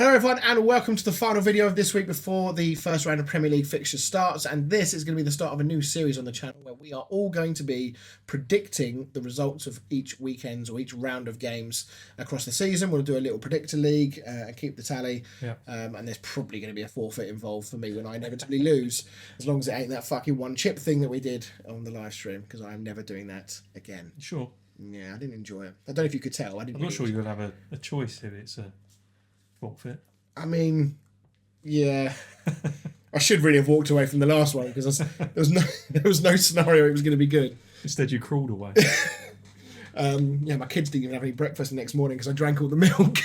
Hello everyone and welcome to the final video of this week before the first round of Premier League fixtures starts, and this is going to be the start of a new series on the channel where we are all going to be predicting the results of each weekend's or each round of games across the season. We'll do a little predictor league and keep the tally, and there's probably going to be a forfeit involved for me when I inevitably lose, as long as it ain't that fucking one chip thing that we did on the live stream, because I am never doing that again. Sure. Yeah, I didn't enjoy it. I don't know if you could tell. I'm not sure you would have a choice if it's a forfeit. I mean, yeah. I should really have walked away from the last one because there was no scenario it was going to be good. Instead, you crawled away. Yeah, my kids didn't even have any breakfast the next morning because I drank all the milk.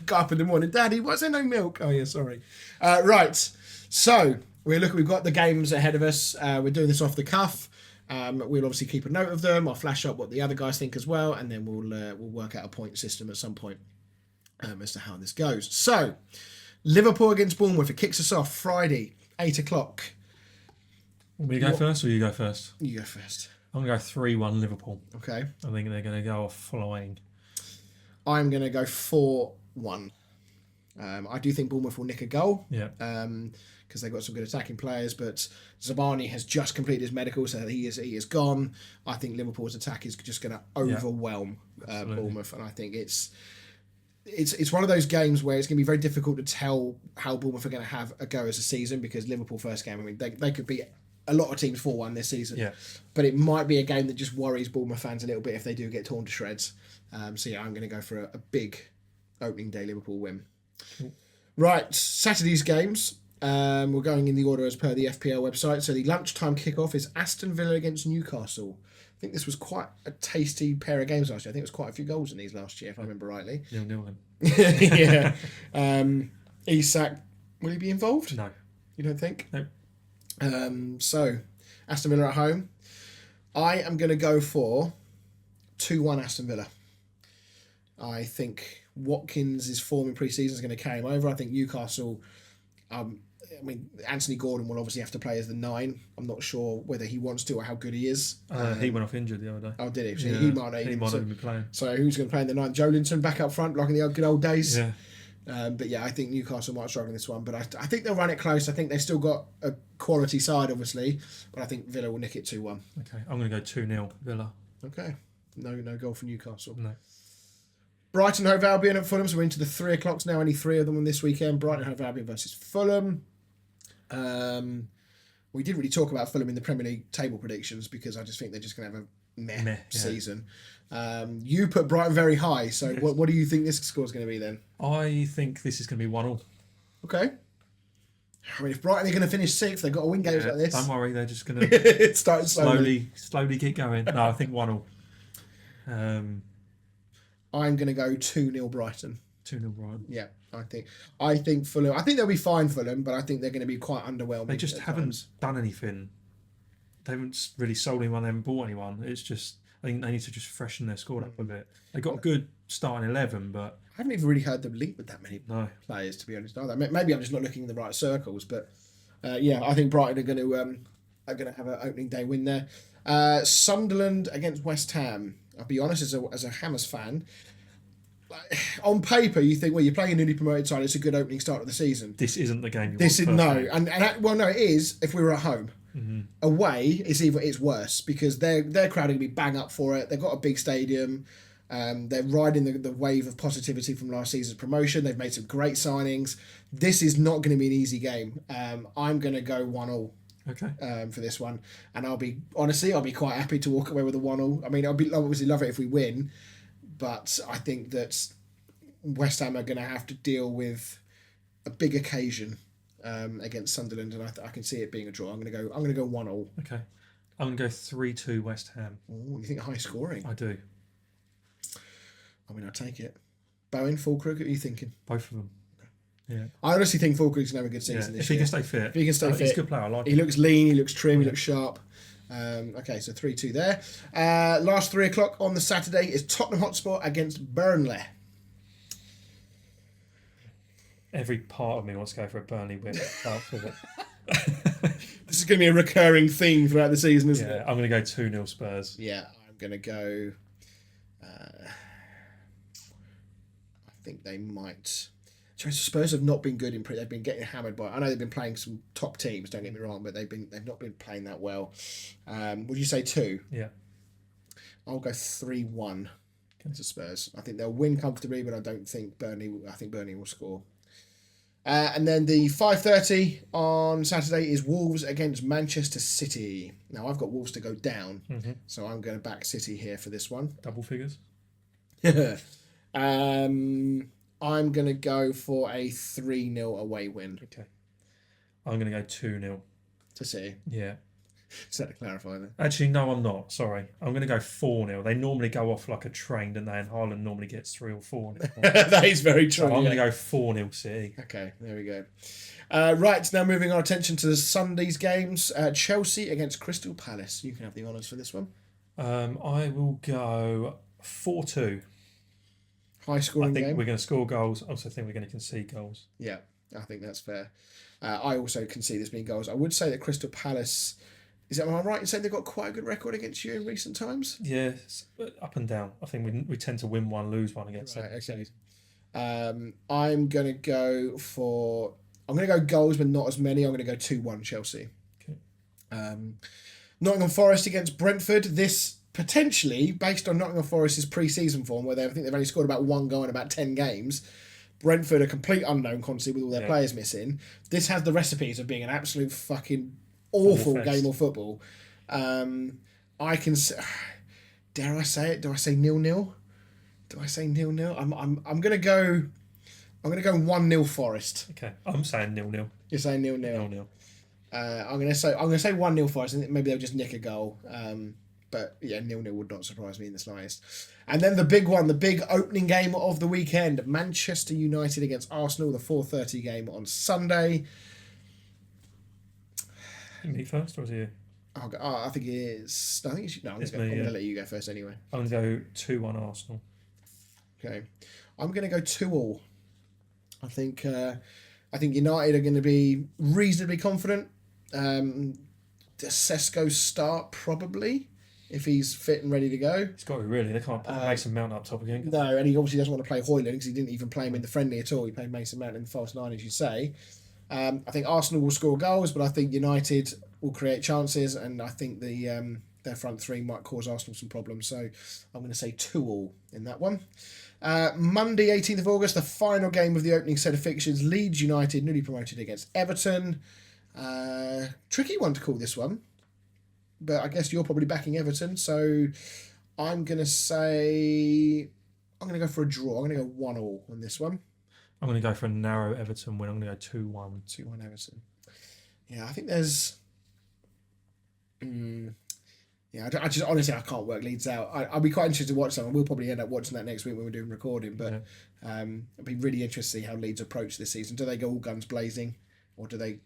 Got up in the morning, Daddy, why's there no milk? Oh yeah, sorry. Right, so we've got the games ahead of us. We're doing this off the cuff. We'll obviously keep a note of them. I'll flash up what the other guys think as well, and then we'll work out a point system at some point as to how this goes. So, Liverpool against Bournemouth. It kicks us off Friday, 8 o'clock. Will you go first or you go first? You go first. I'm going to go 3-1 Liverpool. Okay. I think they're going to go off flying. I'm going to go 4-1. I do think Bournemouth will nick a goal. Yeah. Because they've got some good attacking players, but Zabani has just completed his medical, so he is gone. I think Liverpool's attack is just going to overwhelm Bournemouth, and I think it's one of those games where it's going to be very difficult to tell how Bournemouth are going to have a go as a season, because Liverpool first game, I mean, they could beat a lot of teams 4-1 this season. Yeah. But it might be a game that just worries Bournemouth fans a little bit if they do get torn to shreds. So yeah, I'm going to go for a big opening day Liverpool win. Cool. Right, Saturday's games. We're going in the order as per the FPL website. So the lunchtime kickoff is Aston Villa against Newcastle. I think this was quite a tasty pair of games last year. I think it was quite a few goals in these last year, if I remember rightly. 0-0 Yeah. Isak, will he be involved? No. You don't think? No. So, Aston Villa at home. I am going to go for 2-1 Aston Villa. I think Watkins' form in pre-season is going to carry him over. I think Newcastle... I mean, Anthony Gordon will obviously have to play as the 9. I'm not sure whether he wants to or how good he is. He went off injured the other day. Oh, did he? So yeah. he might not be playing. So who's going to play in the 9? Joelinton back up front, like in the good old days. Yeah. But yeah, I think Newcastle might struggle in this one. But I think they'll run it close. I think they've still got a quality side, obviously. But I think Villa will nick it 2-1. Okay, I'm going to go 2-0 Villa. Okay. No goal for Newcastle. No. Brighton Hove Albion at Fulham. So we're into the 3 o'clocks now. Only 3 of them on this weekend. Brighton Hove Albion versus Fulham. We didn't really talk about Fulham in the Premier League table predictions because I just think they're just going to have a meh season. You put Brighton very high, so yes. What do you think this score is going to be then? I think this is going to be 1-1. Okay. I mean, if Brighton are going to finish 6th, they've got to win games like this. Don't worry, they're just going to start slowly keep going. No, I think 1-0. I'm going to go 2-0 Brighton. 2-0 Brighton. Yeah, I think Fulham. I think they'll be fine, Fulham, but I think they're going to be quite underwhelming. They just haven't done anything. They haven't really sold anyone. They haven't bought anyone. It's just I think they need to just freshen their squad up a bit. They got a good starting 11, but I haven't even really heard them linked with that many players, to be honest. Either. Maybe I'm just not looking in the right circles, but yeah, I think Brighton are going to have an opening day win there. Sunderland against West Ham. I'll be honest, as a Hammers fan. On paper, you think, well, you're playing a newly promoted side. It's a good opening start of the season. This isn't the game. It is if we were at home. Mm-hmm. Away, it's worse because their crowd are going to be bang up for it. They've got a big stadium. They're riding the wave of positivity from last season's promotion. They've made some great signings. This is not going to be an easy game. I'm going to go 1-1. Okay. For this one, and I'll be quite happy to walk away with a 1-1. I mean, I'll obviously love it if we win. But I think that West Ham are going to have to deal with a big occasion against Sunderland, and I can see it being a draw. I'm going to go 1-1. Okay, I'm going to go 3-2 West Ham. Oh, you think high scoring? I do. I mean, I take it. Bowen, Fulkrug, what are you thinking? Both of them. Yeah. I honestly think Fulkrug's going to have a good season this year. If he can stay fit. He's a good player. I like him. He looks lean. He looks trim. He looks sharp. Okay, so 3-2 there. Last 3 o'clock on the Saturday is Tottenham Hotspur against Burnley. Every part of me wants to go for a Burnley win. This is going to be a recurring theme throughout the season, isn't it? Yeah, I'm going to go 2-0 Spurs. Yeah, I'm going to go... I think they might... Spurs have not been good they've been getting hammered by. I know they've been playing some top teams. Don't get me wrong, but they've not been playing that well. Would you say 2? Yeah. I'll go 3-1 to Spurs. I think they'll win comfortably, but I don't think Burnley. I think Burnley will score. And then the 5:30 on Saturday is Wolves against Manchester City. Now I've got Wolves to go down, so I'm going to back City here for this one. Double figures. I'm going to go for a 3-0 away win. Okay. I'm going to go 2-0 to City. Yeah. Just had to clarify that. Actually, no, I'm not. Sorry. I'm going to go 4-0. They normally go off like a train, don't they? And Haaland normally gets 3 or 4. That is very true. So I'm going to go 4-0 City. Okay, there we go. Right, now moving our attention to the Sunday's games. Chelsea against Crystal Palace. You can have the honours for this one. I will go 4-2. High scoring I think game. we're going to score goals. I also think we're going to concede goals. Yeah, I think that's fair. I also can see this being goals. I would say that Crystal Palace... Am I right in saying they've got quite a good record against you in recent times? Yes, up and down. I think we tend to win one, lose one against them. Okay. I'm going to go goals, but not as many. I'm going to go 2-1 Chelsea. Okay. Nottingham Forest against Brentford. This potentially, based on Nottingham Forest's pre-season form, where I think they've only scored about 1 goal in about 10 games. Brentford, a complete unknown quantity with all their players missing. This has the recipes of being an absolute fucking awful game of football. I can say, dare I say it? Do I say 0-0? Do I say 0-0? I'm gonna go 1-0 Forest. Okay, I'm saying 0-0. You're saying 0-0. 0-0. I'm gonna say 1-0 Forest. And maybe they'll just nick a goal. But yeah, 0-0 would not surprise me in the slightest. And then the big one, the big opening game of the weekend, Manchester United against Arsenal, the 4:30 game on Sunday. Me first, or is it you? I think it is. I think it's, no, I'm going to let you go first anyway. I'm going to go 2-1 Arsenal. Okay, I'm going to go 2-2. I think United are going to be reasonably confident. Does Sesko start probably if he's fit and ready to go? It's got to be really. They can't put Mason Mount up top again. No, and he obviously doesn't want to play Højlund because he didn't even play him in the friendly at all. He played Mason Mount in the false 9, as you say. I think Arsenal will score goals, but I think United will create chances, and I think their front three might cause Arsenal some problems. So I'm going to say 2-2 in that one. Monday, 18th of August, the final game of the opening set of fixtures. Leeds United, newly promoted against Everton. Tricky one to call this one, but I guess you're probably backing Everton. So I'm going to go for a draw. I'm going to go 1-1 on this one. I'm going to go for a narrow Everton win. I'm going to go 2-1. 2-1 Everton. Yeah, I think there's... I just honestly, I can't work Leeds out. I'll be quite interested to watch them, and we'll probably end up watching that next week when we're doing recording. But I'd be really interested to see how Leeds approach this season. Do they go all guns blazing, or do they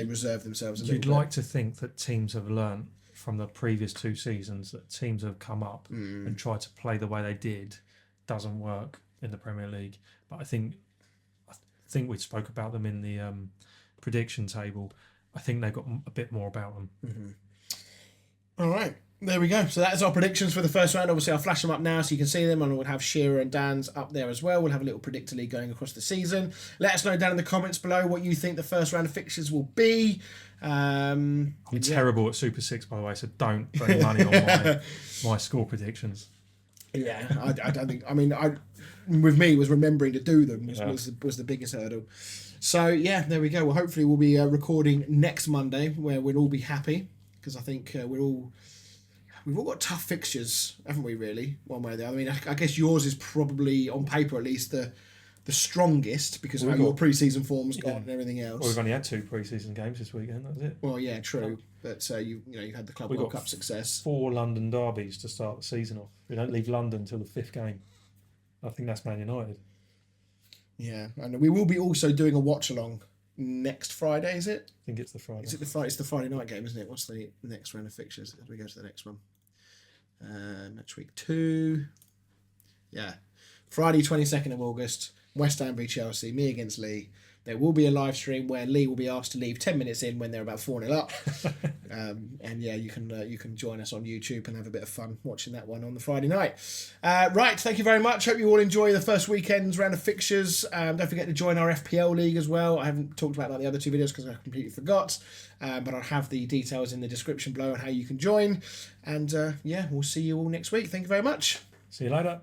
reserve themselves a little bit? You'd like to think that teams have learnt from the previous 2 seasons that teams have come up and tried to play the way they did. Doesn't work in the Premier League. But I think we spoke about them in the prediction table. I think they've got a bit more about them. Mm-hmm. All right, there we go. So that's our predictions for the first round. Obviously, I'll flash them up now so you can see them, and we'll have Shearer and Dan's up there as well. We'll have a little predictor league going across the season. Let us know down in the comments below what you think the first round of fixtures will be. I'm terrible at Super 6, by the way, so don't put any money on my score predictions. Yeah, I don't think... I mean, with me, was remembering to do them was the biggest hurdle. So, yeah, there we go. Well, hopefully we'll be recording next Monday where we'll all be happy, because I think we've all got tough fixtures, haven't we, really, one way or the other. I mean, I guess yours is probably, on paper at least, the strongest, because of how your pre-season form's gone and everything else. Well, we've only had 2 pre-season games this weekend, that's it. Well, yeah, true. But you've had the Club World Cup success. 4 London derbies to start the season off. We don't leave London until the 5th game. I think that's Man United. Yeah, and we will be also doing a watch-along next Friday, is it? I think it's the Friday. Is it the Friday? It's the Friday night game, isn't it? What's the next round of fixtures as we go to the next one? Match week 2. Yeah. Friday, 22nd of August, West Ham v Chelsea, me against Lee. there will be a live stream where Lee will be asked to leave 10 minutes in when they're about 4-0 up. And yeah, you can join us on YouTube and have a bit of fun watching that one on the Friday night. Right, thank you very much. Hope you all enjoy the first weekend's round of fixtures. Don't forget to join our FPL league as well. I haven't talked about that in the other 2 videos because I completely forgot. But I'll have the details in the description below on how you can join. And yeah, we'll see you all next week. Thank you very much. See you later.